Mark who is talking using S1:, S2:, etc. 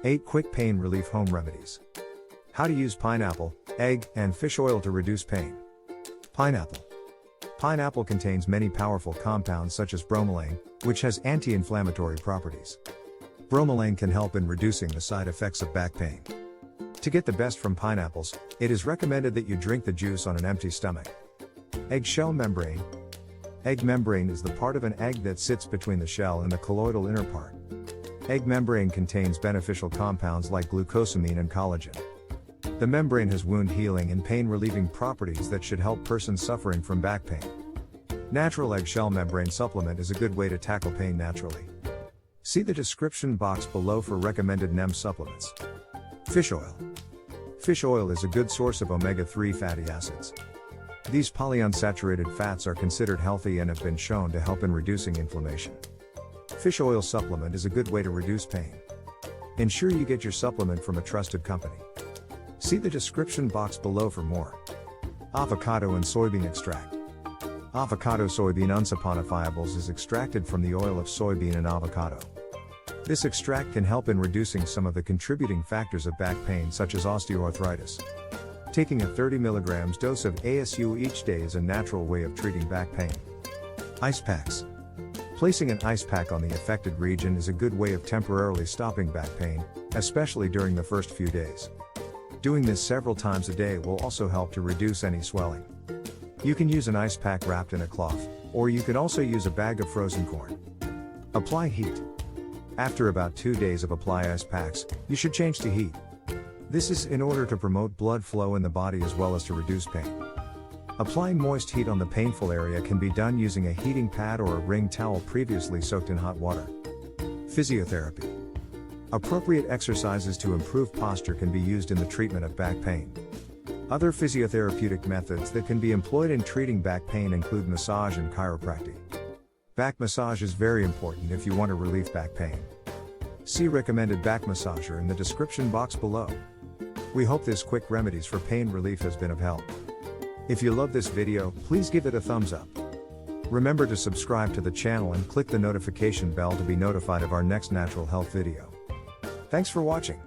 S1: 8 Quick Pain Relief Home Remedies. How to use pineapple, egg, and fish oil to reduce pain. Pineapple. Pineapple contains many powerful compounds such as bromelain, which has anti-inflammatory properties. Bromelain can help in reducing the side effects of back pain. To get the best from pineapples, it is recommended that you drink the juice on an empty stomach. Eggshell membrane. Egg membrane is the part of an egg that sits between the shell and the colloidal inner part. Egg membrane contains beneficial compounds like glucosamine and collagen. The membrane has wound healing and pain relieving properties that should help persons suffering from back pain. Natural eggshell membrane supplement is a good way to tackle pain naturally. See the description box below for recommended NEM supplements. Fish oil. Fish oil is a good source of omega-3 fatty acids. These polyunsaturated fats are considered healthy and have been shown to help in reducing inflammation. Fish oil supplement is a good way to reduce pain. Ensure you get your supplement from a trusted company. See the description box below for more. Avocado and soybean extract. Avocado soybean unsaponifiables is extracted from the oil of soybean and avocado. This extract can help in reducing some of the contributing factors of back pain such as osteoarthritis. Taking a 30 mg dose of ASU each day is a natural way of treating back pain. Ice packs. Placing an ice pack on the affected region is a good way of temporarily stopping back pain, especially during the first few days. Doing this several times a day will also help to reduce any swelling. You can use an ice pack wrapped in a cloth, or you can also use a bag of frozen corn. Apply heat. After about 2 days of apply ice packs, you should change to heat. This is in order to promote blood flow in the body as well as to reduce pain. Applying moist heat on the painful area can be done using a heating pad or a ring towel previously soaked in hot water. Physiotherapy. Appropriate exercises to improve posture can be used in the treatment of back pain. Other physiotherapeutic methods that can be employed in treating back pain include massage and chiropractic. Back massage is very important if you want to relieve back pain. See recommended back massager in the description box below. We hope this quick remedies for pain relief has been of help. If you love this video, please give it a thumbs up. Remember to subscribe to the channel and click the notification bell to be notified of our next natural health video. Thanks for watching.